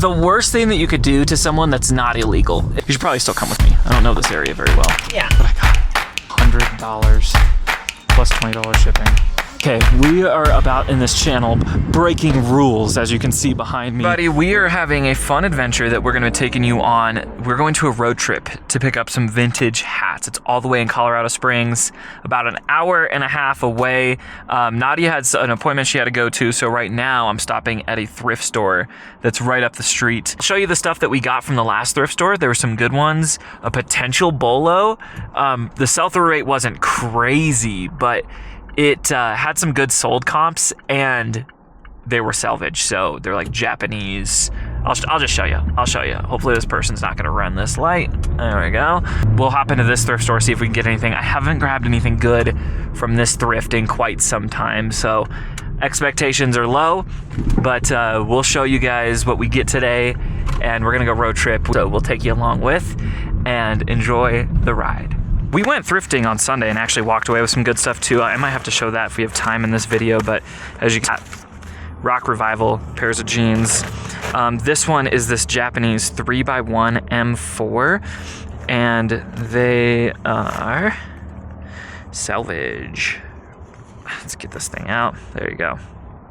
the worst thing that you could do to someone that's not illegal. You should probably still come with me. I don't know this area very well. Yeah. But I got $100 plus $20 shipping. Okay, we are about in this channel breaking rules, as you can see behind me. Buddy, we are having a fun adventure that we're going to be taking you on. We're going to a road trip to pick up some vintage hats. It's all the way in Colorado Springs, about an hour and a half away. Nadia had an appointment she had to go to, so right now I'm stopping at a thrift store that's right up the street. I'll show you the stuff that we got from the last thrift store. There were some good ones, a potential bolo. The sell-through rate wasn't crazy, but it had some good sold comps, and they were salvage, so they're like Japanese. I'll just show you. I'll show you. Hopefully this person's not gonna run this light. There we go. We'll hop into this thrift store, see if we can get anything. I haven't grabbed anything good from this thrift in quite some time, so expectations are low, but we'll show you guys what we get today, and we're gonna go road trip, so we'll take you along with and enjoy the ride. We went thrifting on Sunday and actually walked away with some good stuff too. I might have to show that if we have time in this video, but as you can see, Rock Revival, pairs of jeans. This one is this Japanese 3x1 M4, and they are salvage. Let's get this thing out. There you go.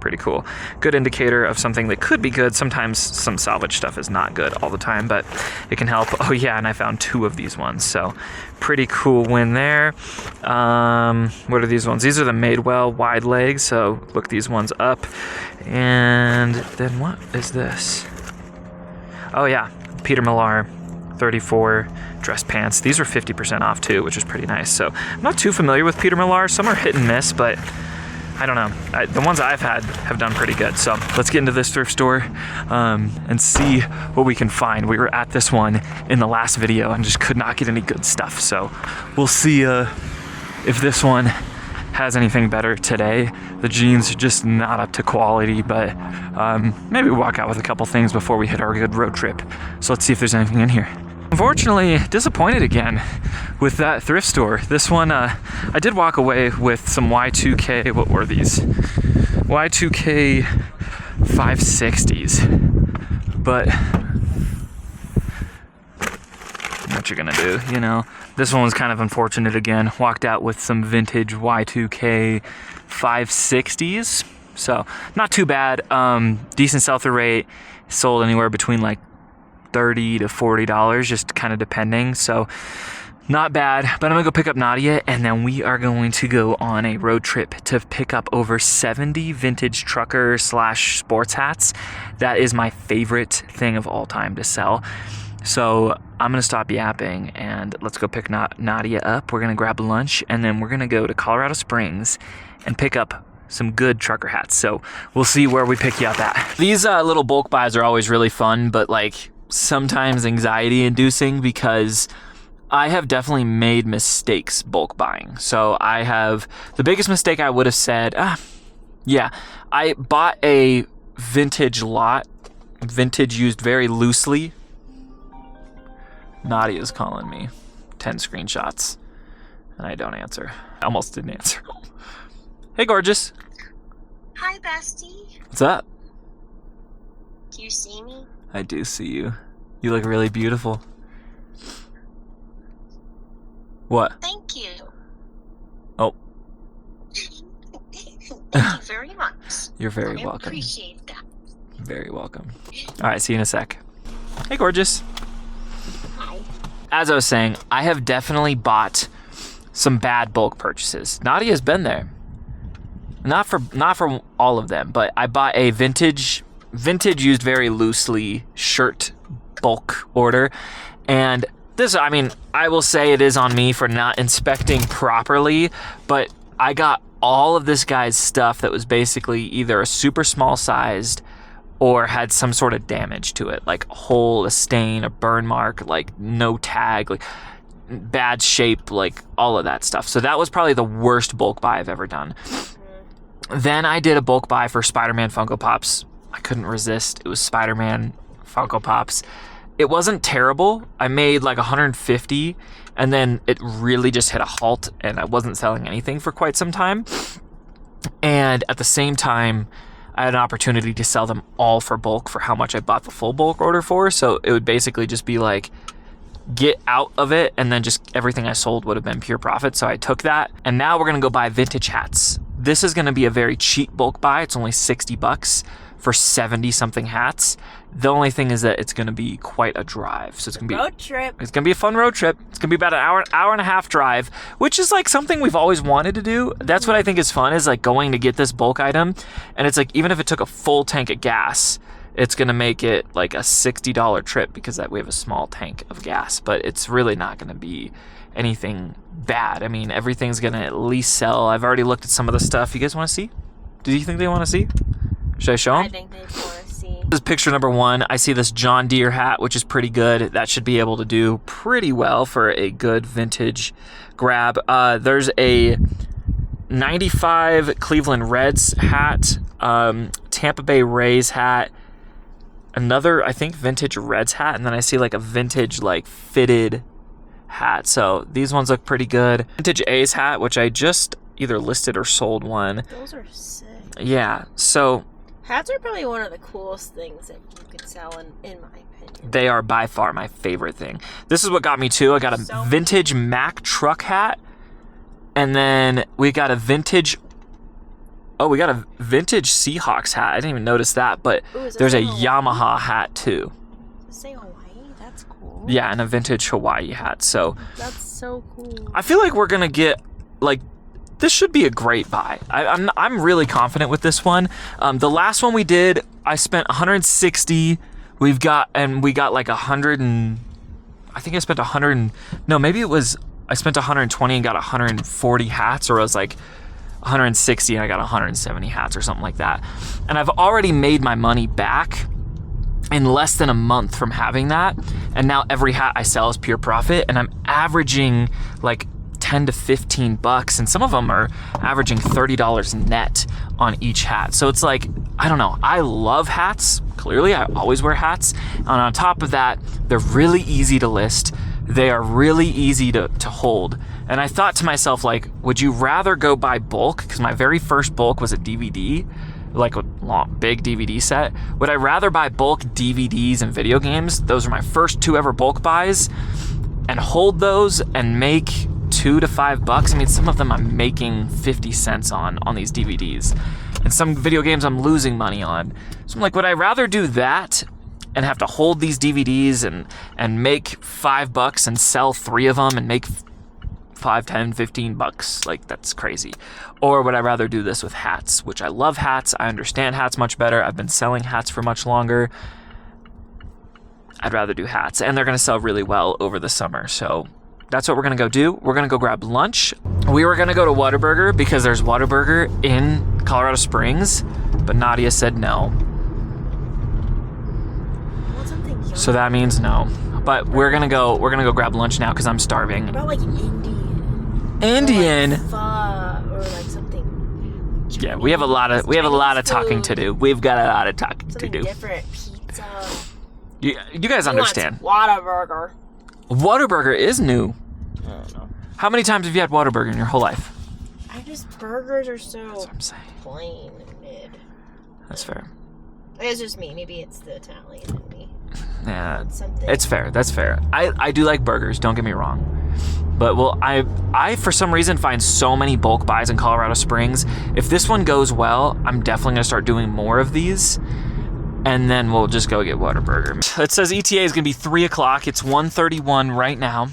Pretty cool. Good indicator of something that could be good. Sometimes some salvage stuff is not good all the time, but it can help. Oh yeah, and I found 2 of these ones, so pretty cool win there. What are these ones? These are the Madewell wide legs, so look these ones up. And then what is this? Oh yeah, Peter Millar 34 dress pants. These are 50% off too, which is pretty nice. So I'm not too familiar with Peter Millar. Some are hit and miss, but I don't know. The ones I've had have done pretty good. So let's get into this thrift store and see what we can find. We were at this one in the last video and just could not get any good stuff. So we'll see if this one has anything better today. The jeans are just not up to quality, but maybe we'll walk out with a couple things before we hit our good road trip. So let's see if there's anything in here. Unfortunately, disappointed again with that thrift store. This one, I did walk away with some Y2K, what were these? Y2K 560s. But what you're gonna do, you know? This one was kind of unfortunate again. Walked out with some vintage Y2K 560s. So, not too bad. Decent sell-through rate. Sold anywhere between like $30 to $40, just kind of depending. So not bad, but I'm gonna go pick up Nadia, and then we are going to go on a road trip to pick up over 70 vintage trucker / sports hats. That is my favorite thing of all time to sell. So I'm gonna stop yapping and let's go pick Nadia up. We're gonna grab lunch, and then we're gonna go to Colorado Springs and pick up some good trucker hats. So we'll see where we pick you up at. These little bulk buys are always really fun, but like sometimes anxiety inducing, because I have definitely made mistakes bulk buying. So I have, the biggest mistake I would have said, yeah, I bought a vintage lot, vintage used very loosely. Nadia's calling me, 10 screenshots, and I don't answer. I almost didn't answer. Hey, gorgeous. Hi, bestie. What's up? Do you see me? I do see you. You look really beautiful. What? Thank you. Oh. Thank you very much. You're very welcome. I appreciate that. Very welcome. All right, see you in a sec. Hey, gorgeous. Hi. As I was saying, I have definitely bought some bad bulk purchases. Nadia's been there. Not for all of them, but I bought a vintage used very loosely shirt bulk order, and this, I mean, I will say it is on me for not inspecting properly, but I got all of this guy's stuff that was basically either a super small sized or had some sort of damage to it, like a hole, a stain, a burn mark, like no tag, like bad shape, like all of that stuff. So that was probably the worst bulk buy I've ever done. Then I did a bulk buy for Spider-Man Funko Pops. I couldn't resist. It was Spider-Man Funko Pops. It wasn't terrible. I made like 150, and then it really just hit a halt, and I wasn't selling anything for quite some time. And at the same time, I had an opportunity to sell them all for bulk for how much I bought the full bulk order for. So it would basically just be like, get out of it, and then just everything I sold would have been pure profit. So I took that, and now we're gonna go buy vintage hats. This is gonna be a very cheap bulk buy. It's only $60 for 70 something hats. The only thing is that it's gonna be quite a drive. So it's gonna be road trip. It's gonna be a fun road trip. It's gonna be about an hour and a half drive, which is like something we've always wanted to do. That's what I think is fun, is like going to get this bulk item. And it's like, even if it took a full tank of gas, it's gonna make it like a $60 trip because that we have a small tank of gas, but it's really not gonna be anything bad. I mean, everything's gonna at least sell. I've already looked at some of the stuff. You guys wanna see? Do you think they wanna see? Should I show them? I think they want to see. This is picture number 1. I see this John Deere hat, which is pretty good. That should be able to do pretty well for a good vintage grab. There's a 95 Cleveland Reds hat, Tampa Bay Rays hat, another, I think, vintage Reds hat, and then I see like a vintage like fitted hat. So these ones look pretty good. Vintage A's hat, which I just either listed or sold one. Those are sick. Yeah, so Hats are probably one of the coolest things that you could sell, in my opinion. they are by far my favorite thing. This is what got me too. I got a So vintage Mack truck hat, and then we got a vintage Seahawks hat. I didn't even notice that, but Ooh, is it there's a Hawaii? Yamaha hat too. Does it say Hawaii? That's cool. Yeah, and a vintage Hawaii hat. So That's so cool. I feel like we're gonna get like, this should be a great buy. I'm really confident with this one. The last one we did, I spent 160. We got like 100 and I think I spent 100 and no, maybe it was I spent 120 and got 140 hats, or it was like 160 and I got 170 hats or something like that. And I've already made my money back in less than a month from having that. And now every hat I sell is pure profit, and I'm averaging like 10 to 15 bucks, and some of them are averaging $30 net on each hat. So it's like, I don't know, I love hats. Clearly, I always wear hats. And on top of that, they're really easy to list. They are really easy to hold. And I thought to myself, like, would you rather go buy bulk? Because my very first bulk was a DVD, like a long, big DVD set. Would I rather buy bulk DVDs and video games? Those are my first 2 ever bulk buys, and hold those and make $2 to $5. I mean, some of them I'm making 50 cents on these DVDs, and some video games I'm losing money on. So I'm like, would I rather do that and have to hold these DVDs and make $5 and sell 3 of them and make $5, $10, $15? Like, that's crazy. Or would I rather do this with hats, which I love hats. I understand hats much better. I've been selling hats for much longer. I'd rather do hats, and they're going to sell really well over the summer. So that's what we're going to go do. We're going to go grab lunch. We were going to go to Whataburger because there's Whataburger in Colorado Springs, but Nadia said no. I want something yummy. So that means no. But we're going to go grab lunch now because I'm starving. About like Indian. Indian. Or like pho, or like something. Yeah, we have a lot of talking to do. We've got a lot of talking to Something do. different. Pizza. You guys understand. Whataburger. Whataburger is new. I don't know. How many times have you had Whataburger in your whole life? Burgers are so That's what I'm saying. plain and mid. That's fair. It's just me. Maybe it's the Italian in me. Yeah, Something. it's fair. That's fair. I do like burgers. Don't get me wrong. But well, I for some reason find so many bulk buys in Colorado Springs. If this one goes well, I'm definitely gonna start doing more of these. And then we'll just go get Whataburger. It says ETA is gonna be 3 o'clock. It's 1:31 right now.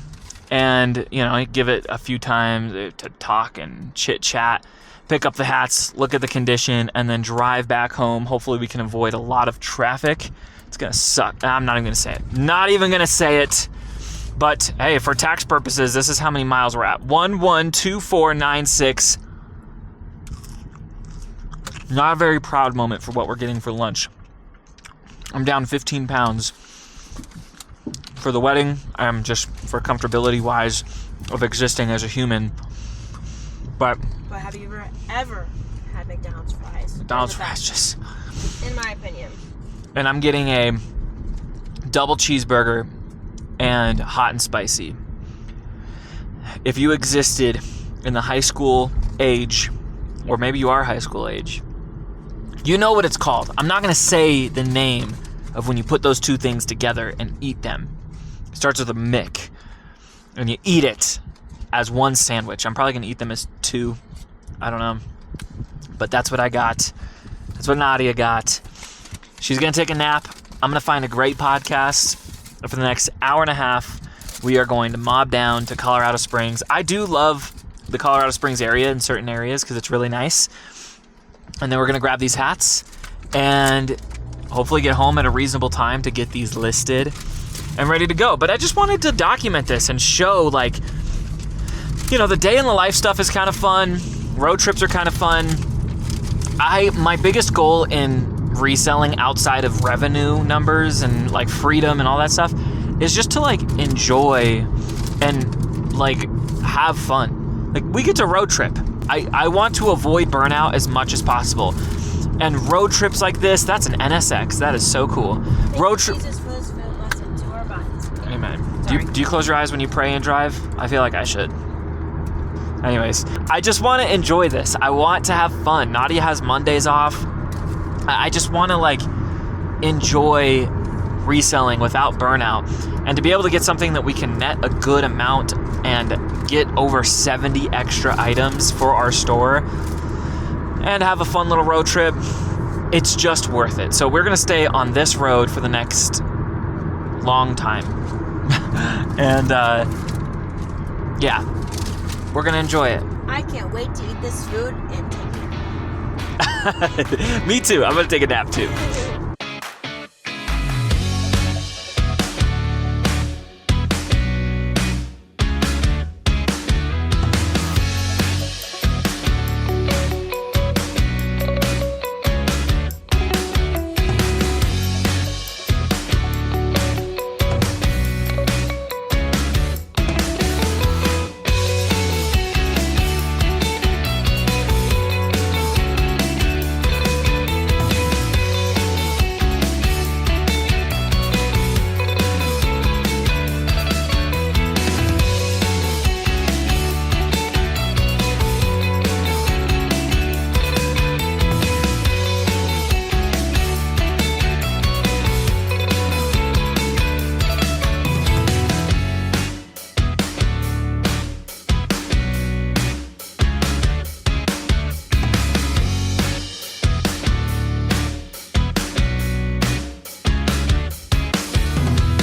And, you know, I give it a few times to talk and chit chat, pick up the hats, look at the condition, and then drive back home. Hopefully we can avoid a lot of traffic. It's gonna suck. I'm not even gonna say it. Not even gonna say it. But hey, for tax purposes, this is how many miles we're at. 112496. Not a very proud moment for what we're getting for lunch. I'm down 15 pounds. For the wedding, I'm just for comfortability wise of existing as a human. But have you ever had McDonald's fries? McDonald's fries just, in my opinion. and I'm getting a double cheeseburger and hot and spicy. If you existed in the high school age, or maybe you are high school age, You know what it's called. I'm not gonna say the name of when you put those two things together and eat them. It starts with a Mick, and you eat it as one sandwich. I'm probably gonna eat them as two. I don't know. But that's what I got. That's what Nadia got. She's gonna take a nap. I'm gonna find a great podcast. For the next hour and a half, we are going to mob down to Colorado Springs. I do love the Colorado Springs area in certain areas because it's really nice. And then we're gonna grab these hats and hopefully get home at a reasonable time to get these listed and ready to go. But I just wanted to document this and show, like, you know, the day in the life stuff is kind of fun. Road trips are kind of fun. My biggest goal in reselling outside of revenue numbers and like freedom and all that stuff is just to like enjoy and like have fun. Like, we get to road trip. I want to avoid burnout as much as possible. And road trips like this, that's an NSX. That is so cool. Road trip. Amen. Do you close your eyes when you pray and drive? I feel like I should. Anyways, I just want to enjoy this. I want to have fun. Nadia has Mondays off. I just want to like enjoy reselling without burnout, and to be able to get something that we can net a good amount and get over 70 extra items for our store and have a fun little road trip. It's just worth it. So we're gonna stay on this road for the next long time. And yeah, we're gonna enjoy it. I can't wait to eat this food and take a nap. Me too. I'm gonna take a nap too.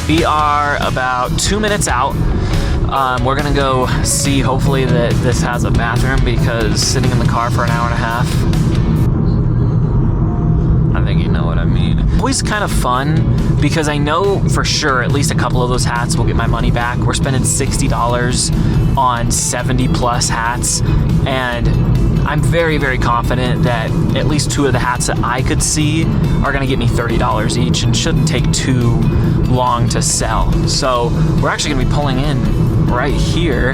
We are about 2 minutes out. We're gonna go see, hopefully, that this has a bathroom, because sitting in the car for an hour and a half, I think you know what I mean. Always kind of fun, because I know for sure at least a couple of those hats will get my money back. We're spending $60 on 70 plus hats, and I'm very, very confident that at least 2 of the hats that I could see are gonna get me $30 each and shouldn't take too long to sell. So we're actually gonna be pulling in right here,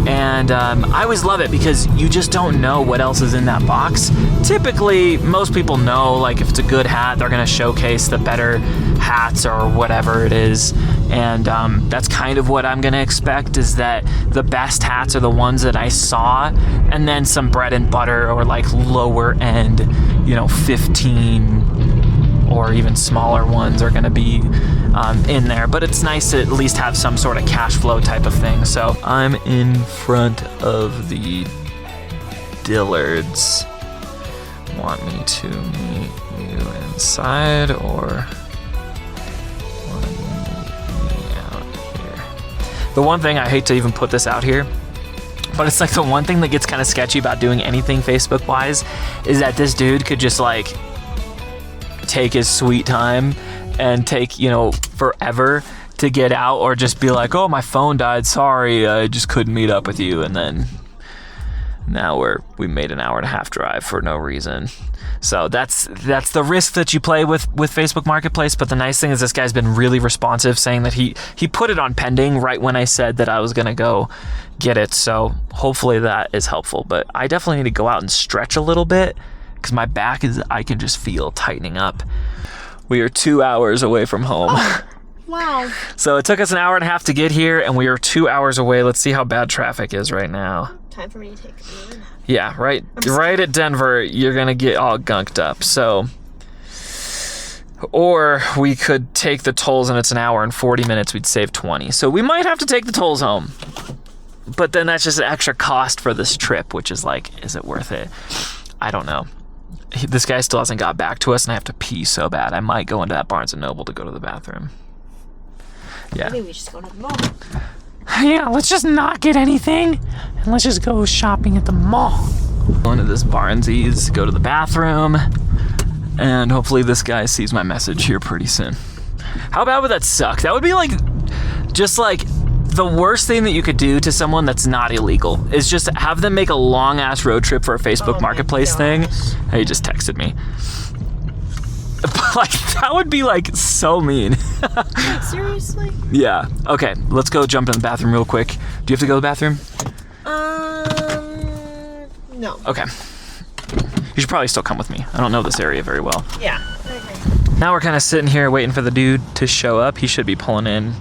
and I always love it because you just don't know what else is in that box. Typically, most people know, like, if it's a good hat, they're gonna showcase the better hats or whatever it is, and that's kind of what I'm gonna expect, is that the best hats are the ones that I saw, and then some bread and butter or like lower end, you know, 15 or even smaller ones are gonna be in there. But it's nice to at least have some sort of cash flow type of thing. So I'm in front of the Dillards. Want me to meet you inside, or want to meet me out here? The one thing, I hate to even put this out here, but it's like the one thing that gets kind of sketchy about doing anything Facebook wise is that this dude could just like take his sweet time and take, you know, forever to get out, or just be like, oh, my phone died, sorry, I just couldn't meet up with you, and then now we made an hour and a half drive for no reason. So that's the risk that you play with Facebook Marketplace. But the nice thing is this guy's been really responsive, saying that he put it on pending right when I said that I was gonna go get it. So hopefully that is helpful. But I definitely need to go out and stretch a little bit, because my back I can just feel tightening up. We are 2 hours away from home. Oh, wow. So it took us an hour and a half to get here, and we are 2 hours away. Let's see how bad traffic is right now. time for me to take another nap. Yeah, right at Denver, you're gonna get all gunked up. So, or we could take the tolls and it's an hour and 40 minutes, we'd save 20. So we might have to take the tolls home. But then that's just an extra cost for this trip, which is like, is it worth it? I don't know. This guy still hasn't got back to us and I have to pee so bad. I might go into that Barnes & Noble to go to the bathroom. Yeah. Maybe we just go to the mall. Yeah, let's just not get anything and let's just go shopping at the mall. Go into this Barnsies, go to the bathroom, and hopefully this guy sees my message here pretty soon. How bad would that suck? That would be like, just like the worst thing that you could do to someone that's not illegal is just have them make a long ass road trip for a Facebook Marketplace thing. He just texted me. But like, that would be like so mean. Seriously? Yeah. Okay, let's go jump in the bathroom real quick. Do you have to go to the bathroom? No. Okay. You should probably still come with me. I don't know this area very well. Yeah, I agree. Now we're kind of sitting here waiting for the dude to show up. He should be pulling in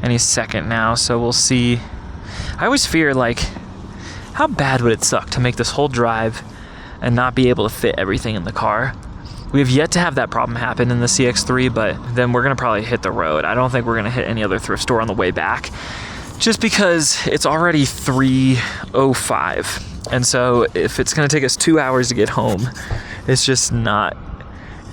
any second now, so we'll see. I always fear, like, how bad would it suck to make this whole drive and not be able to fit everything in the car? We have yet to have that problem happen in the CX-3, but then we're gonna probably hit the road. I don't think we're gonna hit any other thrift store on the way back, just because it's already 3:05. And so if it's gonna take us 2 hours to get home, it's just not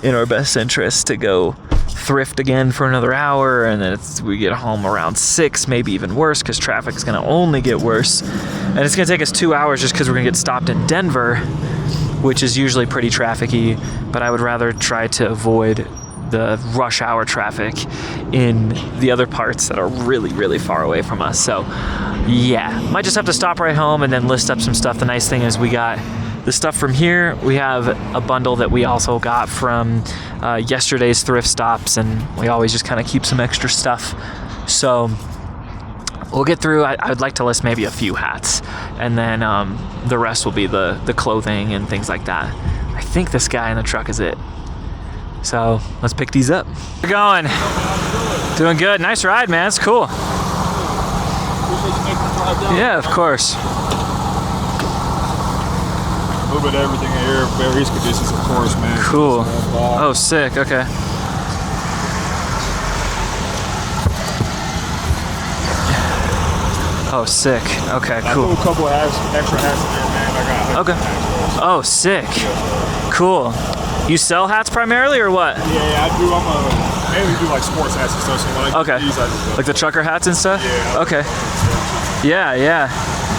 in our best interest to go thrift again for another hour, and then we get home around 6, maybe even worse, because traffic is gonna only get worse. And it's gonna take us 2 hours just because we're gonna get stopped in Denver, which is usually pretty trafficy, but I would rather try to avoid the rush hour traffic in the other parts that are really, really far away from us. So yeah, might just have to stop right home and then list up some stuff. The nice thing is we got the stuff from here. We have a bundle that we also got from yesterday's thrift stops, and we always just kind of keep some extra stuff. So we'll get through. I would like to list maybe a few hats, and then the rest will be the clothing and things like that. I think this guy in the truck is it. So let's pick these up. We're going. Doing good. Nice ride, man. It's cool. Yeah, of course. A little bit of everything in here, various conditions, of course, man. Cool. Oh, sick. Okay. Oh, sick. Okay, I cool. threw a couple of extra hats in there, man. I got Okay. Oh, sick. Cool. You sell hats primarily, or what? Yeah, I do. I mainly do like sports hats and stuff. So when I Okay. these, I just, Like the trucker hats and stuff? Yeah. Okay. Yeah, yeah.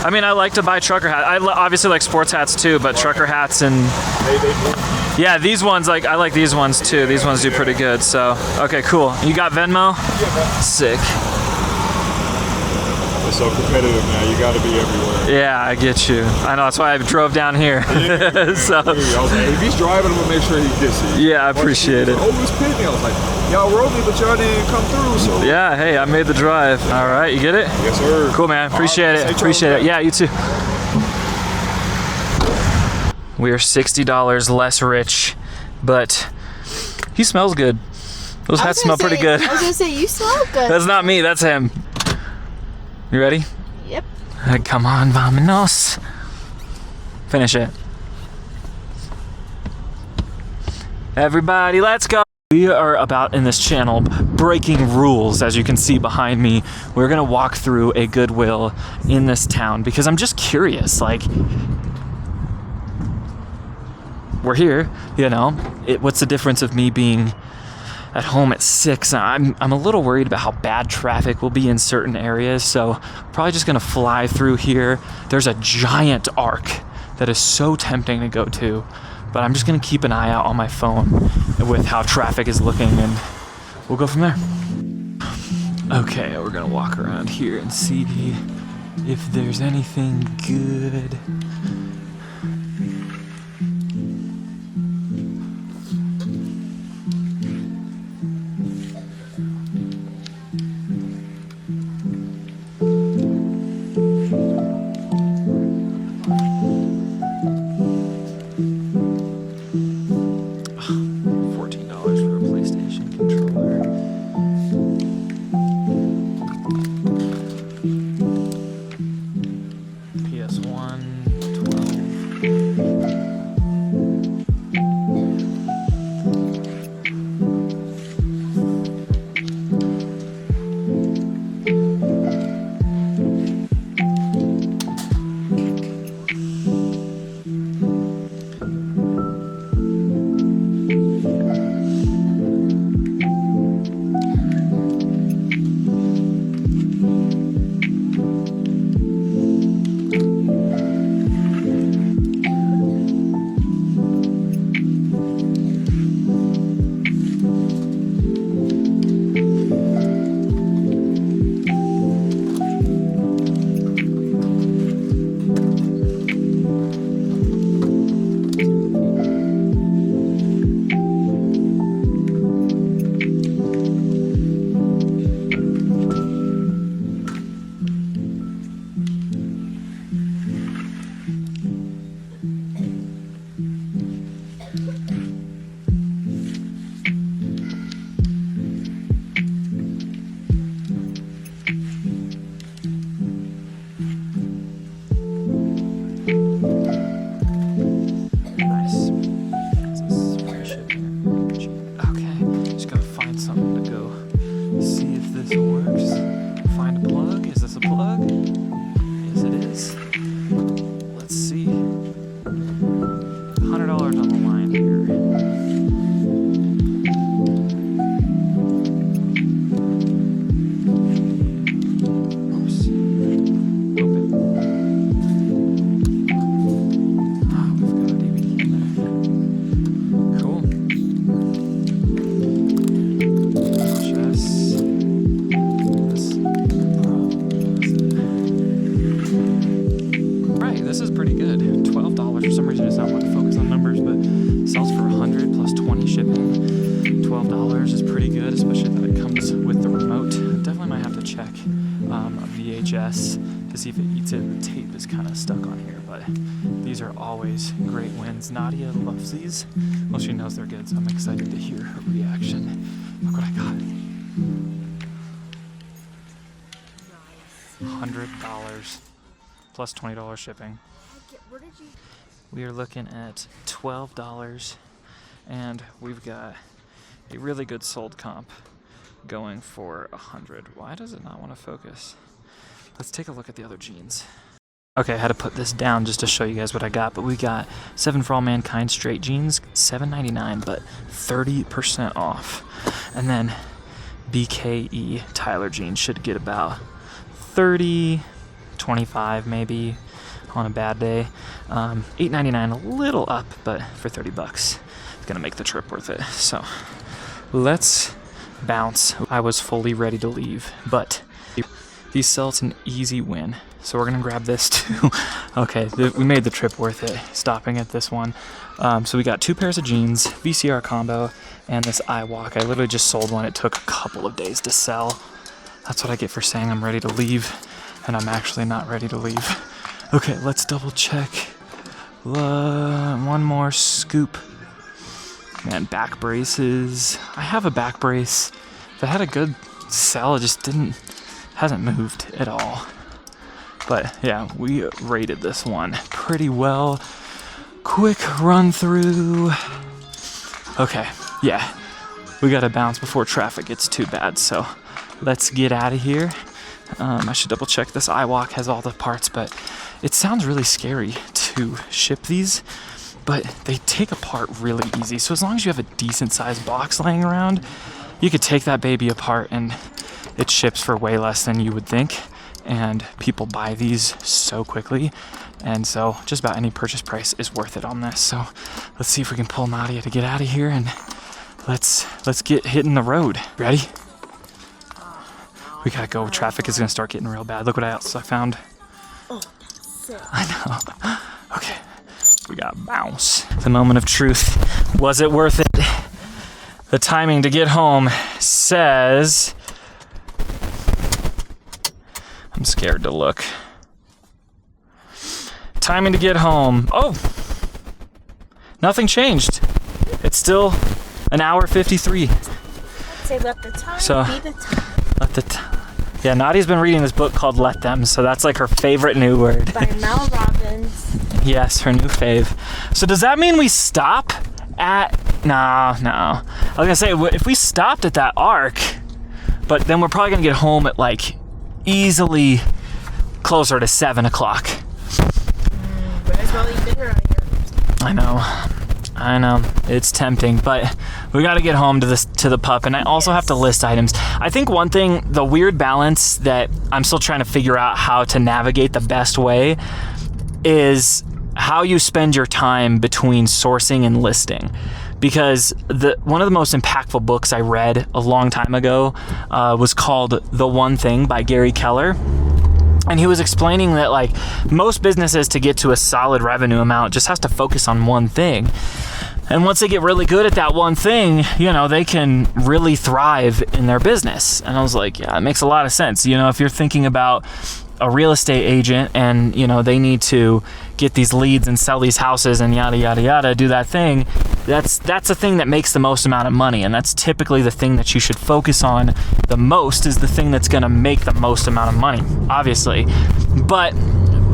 I mean, I like to buy trucker hats. I obviously like sports hats too, but trucker hats and they yeah, these ones, like, I like these ones too. These ones do pretty good. So, okay, cool. You got Venmo? yeah, man. Sick. It's so competitive, man. You got to be everywhere. Yeah, I get you. I know, that's why I drove down here. So, I was like, if he's driving, I'm gonna make sure he gets it. yeah, I appreciate it. Oh, it's Pitney. I was like, y'all rode me, but y'all didn't come through. So Yeah, hey, I made the drive. All right, you get it? yes, sir. Cool, man. Appreciate All right, it. Appreciate it. Yeah, you too. We are $60 less rich, but he smells good. Those hats smell pretty good. I was gonna say, you smell good. That's not me, that's him. You ready? Yep. Come on, vamonos. Finish it. Everybody, let's go. We are about in this channel breaking rules. As you can see behind me, we're gonna walk through a Goodwill in this town because I'm just curious, like, we're here, you know, what's the difference of me being at home at 6? I'm a little worried about how bad traffic will be in certain areas, so probably just gonna fly through here. There's a giant arc that is so tempting to go to, but I'm just gonna keep an eye out on my phone with how traffic is looking, and we'll go from there. Okay, we're gonna walk around here and see if there's anything good. PS1. See if this works. Find a plug. Is this a plug? Yes, it is. Let's see. $100 on the line here. Oops. Open. Ah, we've got a DVD in there. Cool. Chess. Right, this is pretty good. $12. For some reason, it's not wanting to focus on numbers, but sells for $100 plus 20 shipping. $12 is pretty good, especially that it comes with the remote. Definitely might have to check a VHS to see if it eats it. The tape is kind of stuck on here, but these are always great wins. Nadia loves these. Well, she knows they're good, so I'm excited to hear her reaction. Look what I got. $100 plus $20 shipping. Where did you? We are looking at $12, and we've got a really good sold comp going for $100. Why does it not want to focus? Let's take a look at the other jeans. Okay, I had to put this down just to show you guys what I got, but we got 7 For All Mankind straight jeans, $7.99, but 30% off. And then BKE Tyler jeans should get about 30, 25 maybe on a bad day. $8.99, a little up, but for $30, it's gonna make the trip worth it. So let's bounce. I was fully ready to leave, but these sell, it's an easy win. So we're gonna grab this too. Okay, we made the trip worth it, stopping at this one. So we got 2 pairs of jeans, VCR combo, and this iWalk. I literally just sold one. It took a couple of days to sell. That's what I get for saying I'm ready to leave, and I'm actually not ready to leave. Okay, let's double check. One more scoop. Man, back braces. I have a back brace that had a good sell. It just hasn't moved at all. But yeah, we rated this one pretty well. Quick run through. Okay, yeah, we gotta bounce before traffic gets too bad, so let's get out of here. I should double check this iWalk has all the parts, but it sounds really scary to ship these, but they take apart really easy. So as long as you have a decent sized box laying around, you could take that baby apart and it ships for way less than you would think. And people buy these so quickly. And so just about any purchase price is worth it on this. So let's see if we can pull Nadia to get out of here, and let's get hitting the road. Ready? We gotta go. Traffic is gonna start getting real bad. Look what else I found. Oh, that's sick. I know. Okay, we gotta bounce. The moment of truth. Was it worth it? The timing to get home says... I'm scared to look. Timing to get home. Oh! Nothing changed. It's still an hour 53. Say let the time So, be the time. Yeah, Nadia's been reading this book called Let Them, so that's like her favorite new word. By Mel Robbins. Yes, her new fave. So does that mean we stop at... No. I was gonna say, if we stopped at that arc, but then we're probably gonna get home at like easily closer to 7 o'clock. Might as well eat dinner out here. I know, it's tempting, but we got to get home to the pup, and I also have to list items. I think one thing, the weird balance that I'm still trying to figure out how to navigate the best way is how you spend your time between sourcing and listing. Because one of the most impactful books I read a long time ago was called The One Thing by Gary Keller. And he was explaining that like most businesses, to get to a solid revenue amount, just has to focus on one thing. And once they get really good at that one thing, you know, they can really thrive in their business. And I was like, yeah, it makes a lot of sense. You know, if you're thinking about a real estate agent and, you know, they need to get these leads and sell these houses and yada, yada, yada, do that thing, that's the thing that makes the most amount of money. And that's typically the thing that you should focus on the most, is the thing that's going to make the most amount of money, obviously. But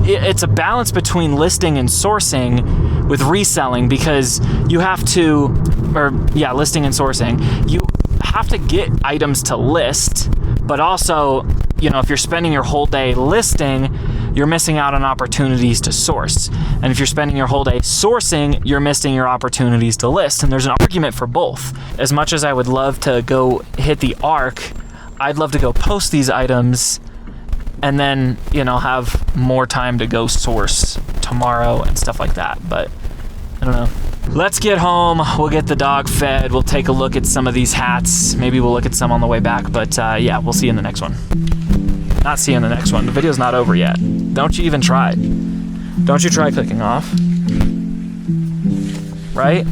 it's a balance between listing and sourcing with reselling, because you have to, listing and sourcing, you have to get items to list, but also, you know, if you're spending your whole day listing, you're missing out on opportunities to source. And if you're spending your whole day sourcing, you're missing your opportunities to list. And there's an argument for both. As much as I would love to go hit the arc, I'd love to go post these items and then, you know, have more time to go source tomorrow and stuff like that. But I don't know. Let's get home. We'll get the dog fed. We'll take a look at some of these hats. Maybe we'll look at some on the way back. But yeah, we'll see you in the next one. Not see you in the next one. The video's not over yet. Don't you even try. Don't you try clicking off. Right?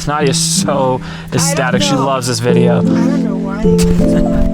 Nadia's so ecstatic. She loves this video. I don't know why you do so much.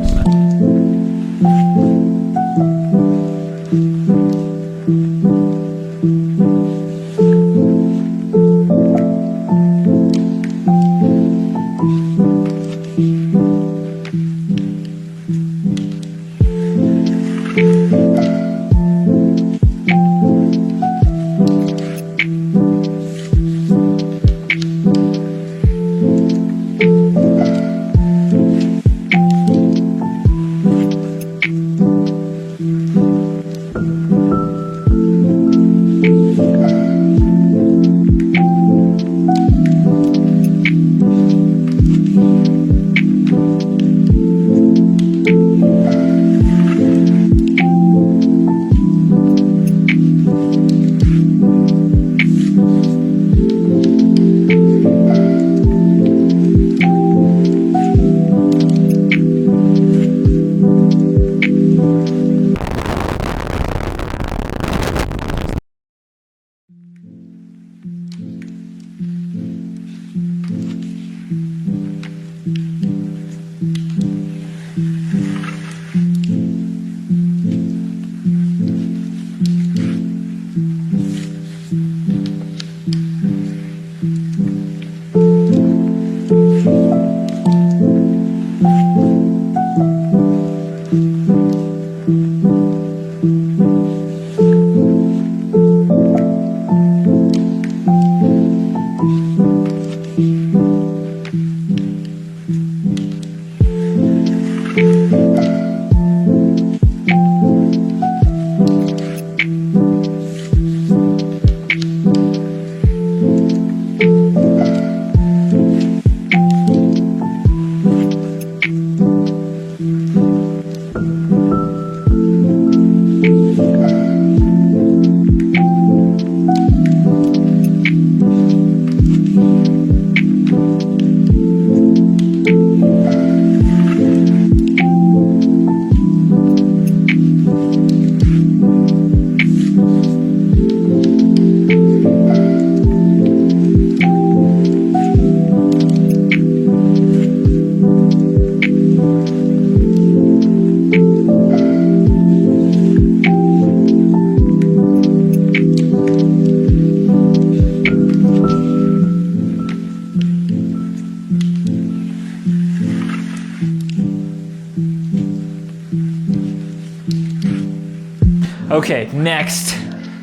Okay, next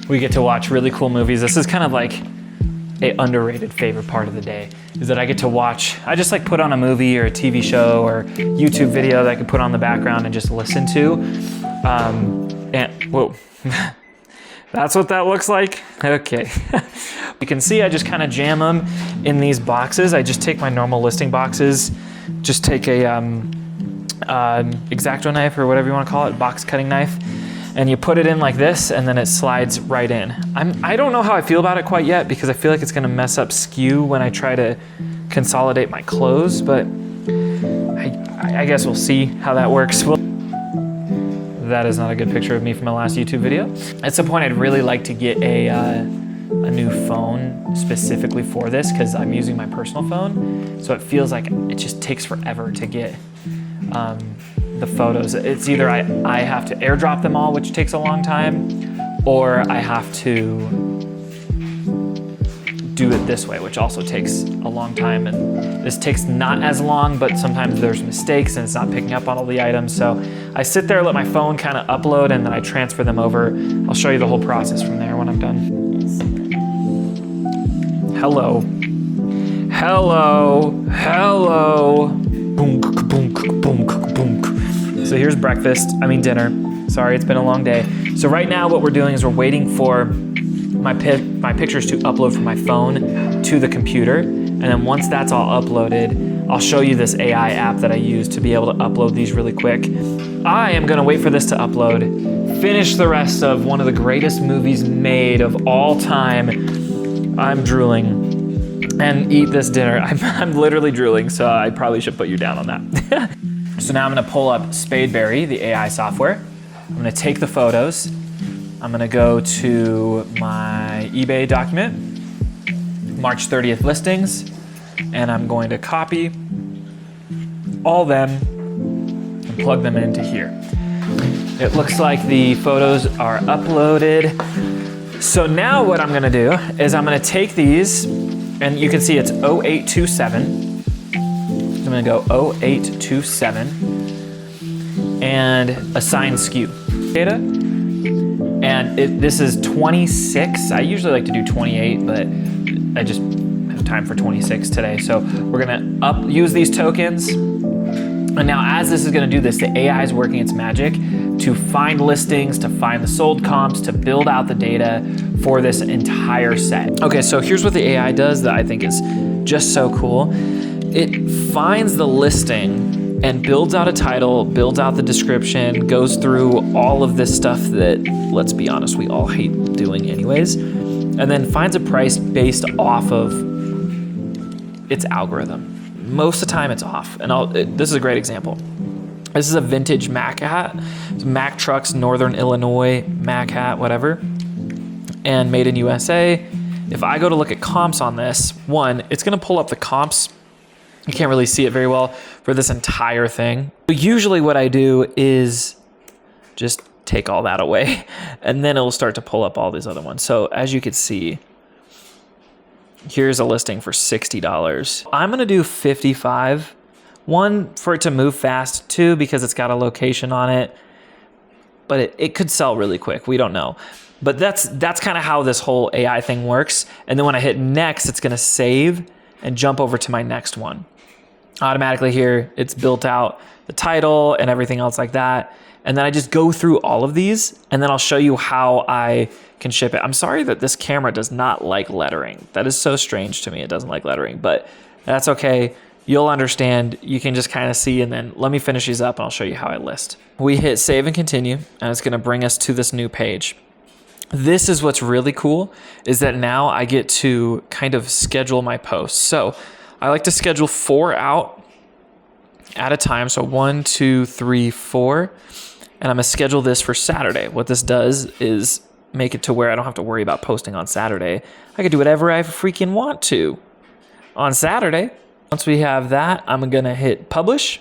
we get to watch really cool movies. This is kind of like a underrated favorite part of the day, is that I get to watch, I just like put on a movie or a TV show or YouTube video that I can put on the background and just listen to. And whoa, that's what that looks like? Okay. You can see I just kind of jam them in these boxes. I just take my normal listing boxes, just take a X-Acto knife or whatever you want to call it, box cutting knife, and you put it in like this, and then it slides right in. I don't know how I feel about it quite yet, because I feel like it's gonna mess up skew when I try to consolidate my clothes, but I guess we'll see how that works. That is not a good picture of me from my last YouTube video. At some point, I'd really like to get a new phone specifically for this, because I'm using my personal phone, so it feels like it just takes forever to get the photos. It's either I have to airdrop them all, which takes a long time, or I have to do it this way, which also takes a long time. And this takes not as long, but sometimes there's mistakes and it's not picking up on all the items. So I sit there, let my phone kind of upload, and then I transfer them over. I'll show you the whole process from there when I'm done. Hello. Hello. Hello. Boom, boom, boom, boom. So here's breakfast, dinner. Sorry, it's been a long day. So right now what we're doing is we're waiting for my pictures to upload from my phone to the computer. And then once that's all uploaded, I'll show you this AI app that I use to be able to upload these really quick. I am gonna wait for this to upload, finish the rest of one of the greatest movies made of all time. I'm drooling, and eat this dinner. I'm literally drooling, so I probably should put you down on that. So now I'm gonna pull up Spadeberry, the AI software. I'm gonna take the photos. I'm gonna go to my eBay document, March 30th listings, and I'm going to copy all them and plug them into here. It looks like the photos are uploaded. So now what I'm gonna do is I'm gonna take these, and you can see it's 0827. I'm gonna go 0827 and assign SKU data. And this is 26. I usually like to do 28, but I just have time for 26 today. So we're gonna use these tokens. And now as this is gonna do this, the AI is working its magic to find listings, to find the sold comps, to build out the data for this entire set. Okay, so here's what the AI does that I think is just so cool. It finds the listing and builds out a title, builds out the description, goes through all of this stuff that, let's be honest, we all hate doing anyways, and then finds a price based off of its algorithm. Most of the time it's off, and this is a great example. This is a vintage Mac hat. It's Mack Trucks, Northern Illinois, Mac hat, whatever, and made in USA. If I go to look at comps on this, one, it's gonna pull up the comps. You can't really see it very well for this entire thing. But usually what I do is just take all that away, and then it'll start to pull up all these other ones. So as you can see, here's a listing for $60. I'm gonna do 55. One, for it to move fast. Two, because it's got a location on it, but it could sell really quick. We don't know. But that's kind of how this whole AI thing works. And then when I hit next, it's gonna save and jump over to my next one. Automatically here, it's built out the title and everything else like that. And then I just go through all of these, and then I'll show you how I can ship it. I'm sorry that this camera does not like lettering. That is so strange to me. It doesn't like lettering, but that's okay. You'll understand. You can just kind of see, and then let me finish these up and I'll show you how I list. We hit save and continue, and it's gonna bring us to this new page. This is what's really cool, is that now I get to kind of schedule my posts. So I like to schedule 4 out at a time. So 1, 2, 3, 4. And I'm gonna schedule this for Saturday. What this does is make it to where I don't have to worry about posting on Saturday. I can do whatever I freaking want to on Saturday. Once we have that, I'm gonna hit publish,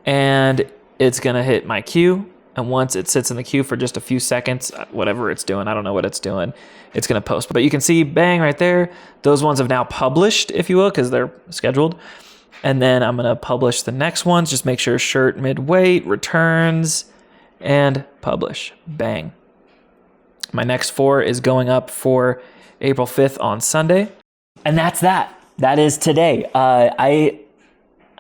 and it's gonna hit my queue. And once it sits in the queue for just a few seconds, whatever it's doing, I don't know what it's doing, it's gonna post. But you can see, bang, right there, those ones have now published, if you will, because they're scheduled. And then I'm gonna publish the next ones, just make sure shirt mid-weight, returns, and publish, bang. My next 4 is going up for April 5th on Sunday. And that's that. That is today.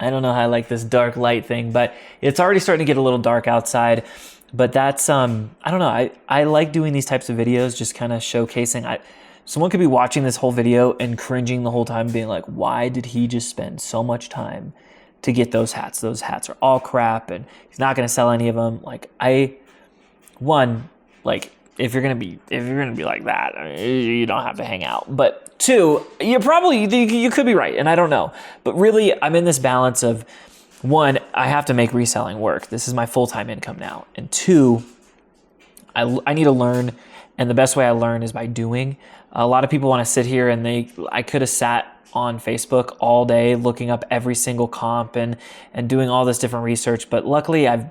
I don't know how I like this dark light thing, but it's already starting to get a little dark outside. But that's, I don't know. I like doing these types of videos, just kind of showcasing. Someone could be watching this whole video and cringing the whole time, being like, why did he just spend so much time to get those hats? Those hats are all crap, and he's not going to sell any of them. Like, if you're gonna be like that, I mean, you don't have to hang out. But 2, you could be right, and I don't know. But really, I'm in this balance of 1, I have to make reselling work. This is my full-time income now. And 2, I need to learn, and the best way I learn is by doing. A lot of people want to sit here, and I could have sat on Facebook all day looking up every single comp and doing all this different research. But luckily, I've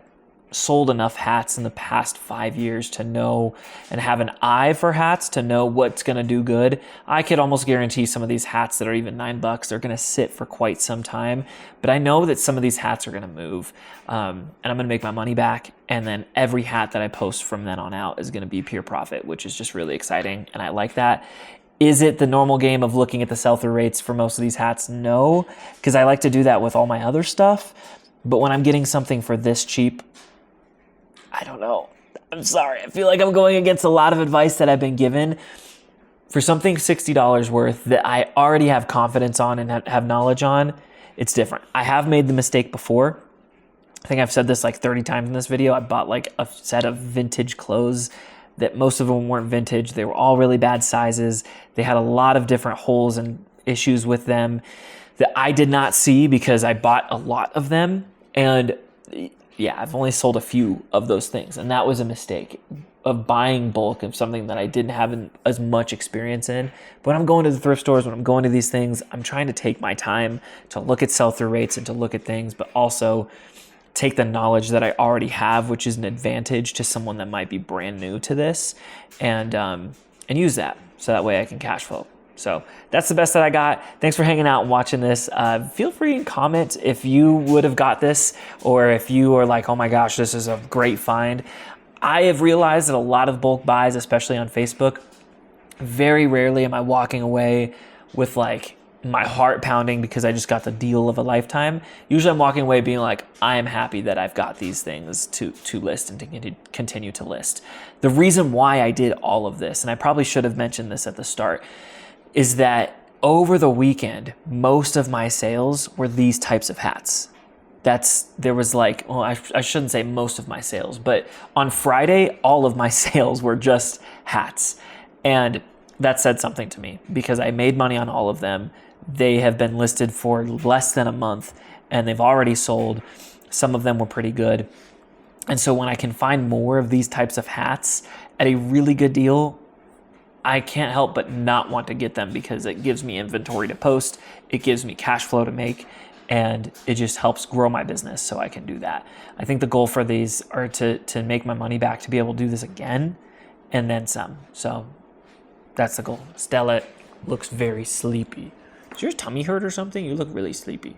sold enough hats in the past 5 years to know and have an eye for hats to know what's going to do good. I could almost guarantee some of these hats that are even $9, they're going to sit for quite some time. But I know that some of these hats are going to move, and I'm going to make my money back. And then every hat that I post from then on out is going to be pure profit, which is just really exciting. And I like that. Is it the normal game of looking at the sell-through rates for most of these hats? No, because I like to do that with all my other stuff. But when I'm getting something for this cheap, I don't know. I'm sorry. I feel like I'm going against a lot of advice that I've been given. For something $60 worth that I already have confidence on and have knowledge on, it's different. I have made the mistake before. I think I've said this like 30 times in this video. I bought like a set of vintage clothes that most of them weren't vintage. They were all really bad sizes. They had a lot of different holes and issues with them that I did not see because I bought a lot of them. And yeah, I've only sold a few of those things. And that was a mistake of buying bulk of something that I didn't have as much experience in. But when I'm going to the thrift stores, when I'm going to these things, I'm trying to take my time to look at sell-through rates and to look at things, but also take the knowledge that I already have, which is an advantage to someone that might be brand new to this, and use that so that way I can cash flow. So that's the best that I got. Thanks for hanging out and watching this. Feel free and comment if you would have got this, or if you are like, oh my gosh, this is a great find. I have realized that a lot of bulk buys, especially on Facebook, very rarely am I walking away with like my heart pounding because I just got the deal of a lifetime. Usually I'm walking away being like, I am happy that I've got these things to list and to continue to list. The reason why I did all of this, and I probably should have mentioned this at the start, is that over the weekend, most of my sales were these types of hats. There was like, well, I shouldn't say most of my sales, but on Friday, all of my sales were just hats. And that said something to me because I made money on all of them. They have been listed for less than a month and they've already sold. Some of them were pretty good. And so when I can find more of these types of hats at a really good deal, I can't help but not want to get them because it gives me inventory to post, it gives me cash flow to make, and it just helps grow my business so I can do that. I think the goal for these are to make my money back, to be able to do this again and then some. So that's the goal. Stella looks very sleepy. Does your tummy hurt or something? You look really sleepy.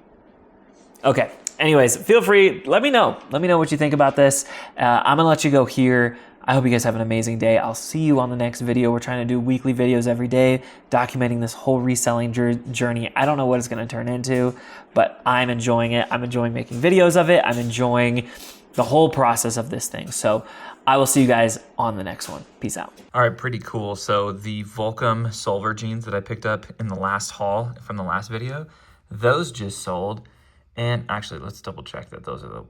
Okay. Anyways, feel free. Let me know. Let me know what you think about this. I'm going to let you go here. I hope you guys have an amazing day. I'll see you on the next video. We're trying to do weekly videos every day, documenting this whole reselling journey. I don't know what it's going to turn into, but I'm enjoying it. I'm enjoying making videos of it. I'm enjoying the whole process of this thing. So I will see you guys on the next one. Peace out. All right, pretty cool. So the Volcom Solver jeans that I picked up in the last haul from the last video, those just sold. And actually, let's double check that those are the,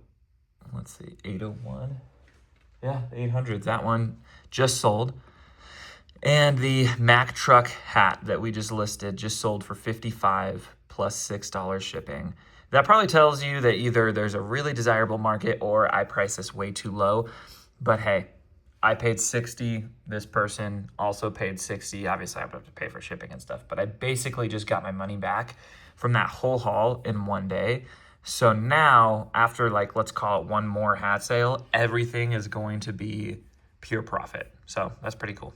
let's see, 801. Yeah, the 800s, that one just sold. And the Mack truck hat that we just listed just sold for $55 plus $6 shipping. That probably tells you that either there's a really desirable market or I priced this way too low. But hey, I paid $60. This person also paid $60. Obviously, I would have to pay for shipping and stuff, but I basically just got my money back from that whole haul in one day. So now, after like, let's call it one more hat sale, everything is going to be pure profit. So that's pretty cool.